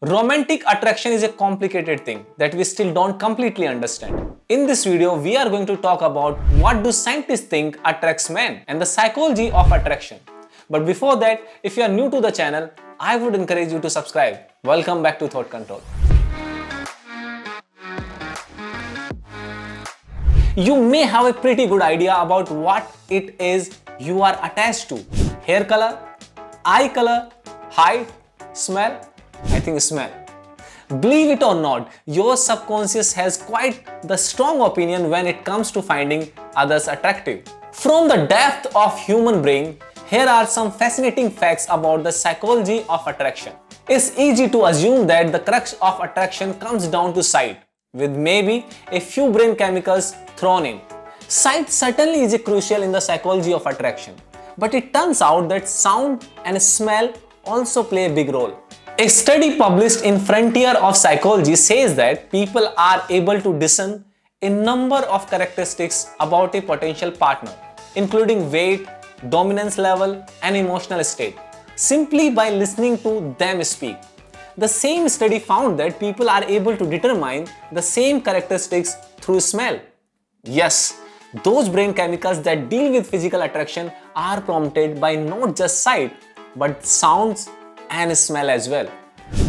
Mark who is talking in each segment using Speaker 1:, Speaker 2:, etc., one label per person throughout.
Speaker 1: Romantic attraction is a complicated thing that we still don't completely understand. In this video, we are going to talk about what do scientists think attracts men and the psychology of attraction. But before that, if you are new to the channel, I would encourage you to subscribe. Welcome back to Thought Control. You may have a pretty good idea about what it is you are attached to. Hair color, eye color, height, smell. I think smell. Believe it or not, your subconscious has quite the strong opinion when it comes to finding others attractive. From the depth of human brain, here are some fascinating facts about the psychology of attraction. It's easy to assume that the crux of attraction comes down to sight, with maybe a few brain chemicals thrown in. Sight certainly is crucial in the psychology of attraction, but it turns out that sound and smell also play a big role. A study published in Frontier of Psychology says that people are able to discern a number of characteristics about a potential partner, including weight, dominance level, and emotional state, simply by listening to them speak. The same study found that people are able to determine the same characteristics through smell. Yes, those brain chemicals that deal with physical attraction are prompted by not just sight, but sounds and smell as well.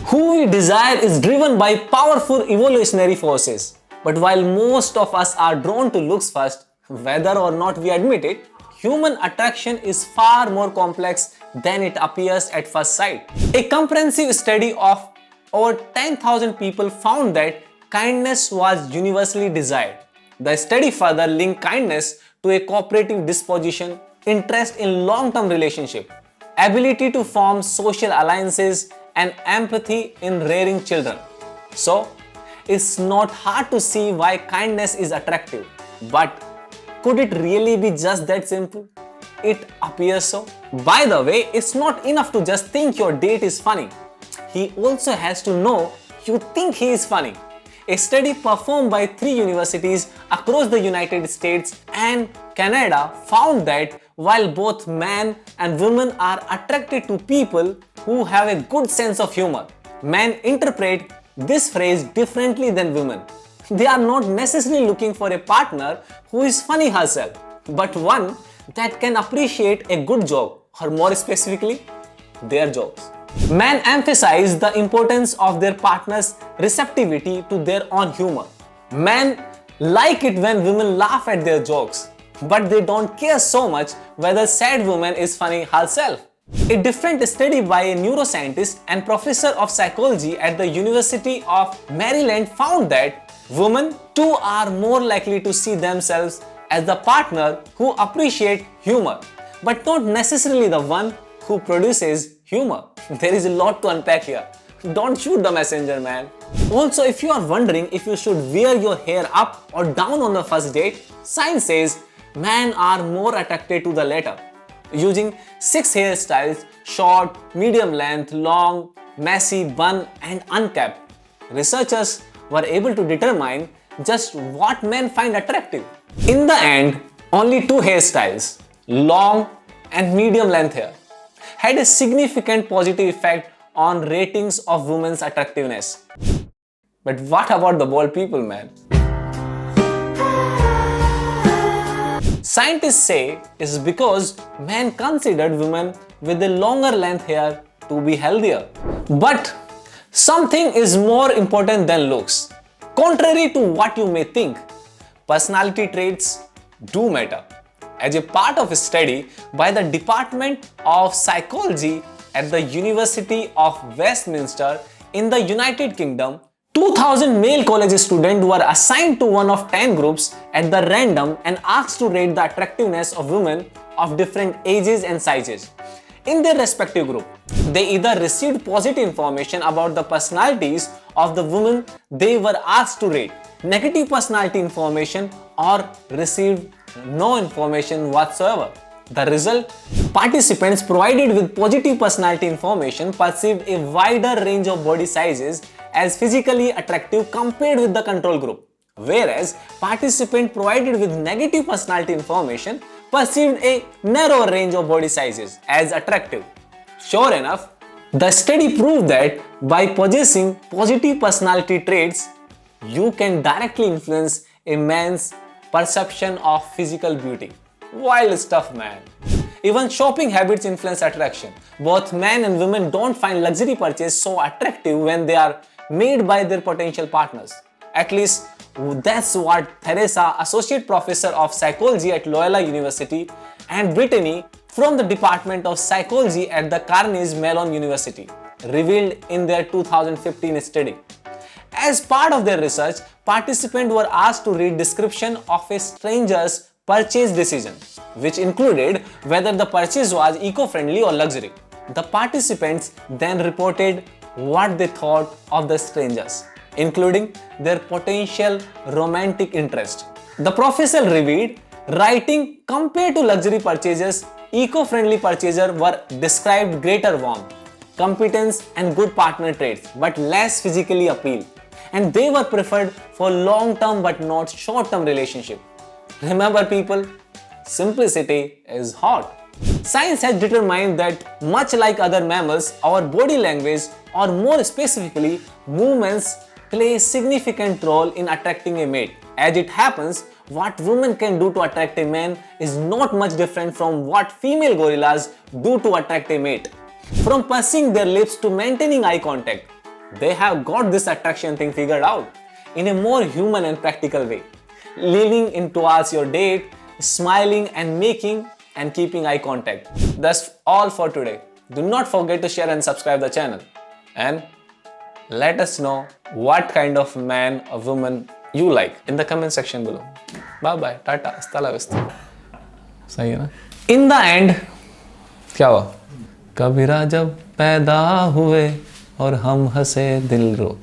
Speaker 1: Who we desire is driven by powerful evolutionary forces. But while most of us are drawn to looks first, whether or not we admit it, human attraction is far more complex than it appears at first sight. A comprehensive study of over 10,000 people found that kindness was universally desired. The study further linked kindness to a cooperative disposition, interest in long-term relationship, ability to form social alliances, and empathy in rearing children. So, it's not hard to see why kindness is attractive. But could it really be just that simple? It appears so. By the way, it's not enough to just think your date is funny. He also has to know you think he is funny. A study performed by 3 universities across the United States and Canada found that while both men and women are attracted to people who have a good sense of humor, men interpret this phrase differently than women. They are not necessarily looking for a partner who is funny herself, but one that can appreciate a good joke, or more specifically, their jokes. Men emphasize the importance of their partner's receptivity to their own humor. Men like it when women laugh at their jokes, but they don't care so much whether said woman is funny herself. A different study by a neuroscientist and professor of psychology at the University of Maryland found that women too are more likely to see themselves as the partner who appreciates humor, but not necessarily the one who produces humor. There is a lot to unpack here. Don't shoot the messenger, man. Also, if you are wondering if you should wear your hair up or down on the first date, science says men are more attracted to the latter. Using 6 hairstyles, short, medium length, long, messy, bun, and unkept, researchers were able to determine just what men find attractive. In the end, only 2 hairstyles, long and medium length hair, had a significant positive effect on ratings of women's attractiveness. But what about the bald people, man? Scientists say it's because men considered women with a longer length hair to be healthier. But something is more important than looks. Contrary to what you may think, personality traits do matter. As a part of a study by the Department of Psychology at the University of Westminster in the United Kingdom, 2,000 male college students were assigned to one of 10 groups at the random and asked to rate the attractiveness of women of different ages and sizes. In their respective group, they either received positive information about the personalities of the women they were asked to rate, negative personality information, or received no information whatsoever. The result? Participants provided with positive personality information perceived a wider range of body sizes as physically attractive compared with the control group, whereas participants provided with negative personality information perceived a narrower range of body sizes as attractive. Sure enough, The study proved that by possessing positive personality traits, you can directly influence a man's perception of physical beauty. Wild stuff, man. Even shopping habits influence attraction. Both men and women don't find luxury purchases so attractive when they are made by their potential partners. At least that's what Teresa, Associate Professor of Psychology at Loyola University, and Brittany from the Department of Psychology at the Carnegie Mellon University, revealed in their 2015 study. As part of their research, participants were asked to read description of a stranger's purchase decision, which included whether the purchase was eco-friendly or luxury. The participants then reported what they thought of the strangers, including their potential romantic interest. The professor revealed, writing, compared to luxury purchases, eco-friendly purchasers were described greater warmth, competence and good partner traits, but less physically appeal. And they were preferred for long-term but not short-term relationship. Remember people, simplicity is hot. Science has determined that much like other mammals, our body language, or more specifically, movements, play a significant role in attracting a mate. As it happens, what women can do to attract a man is not much different from what female gorillas do to attract a mate. From pursing their lips to maintaining eye contact, they have got this attraction thing figured out in a more human and practical way. Leaning in towards your date, smiling and making and keeping eye contact. That's all for today. Do not forget to share and subscribe the channel. And let us know what kind of man or woman you like in the comment section below. Bye bye. Tata. Hasta la vista. सही है ना? In the end, क्या हुआ? कबीरा जब पैदा हुए और हम हंसे दिल रो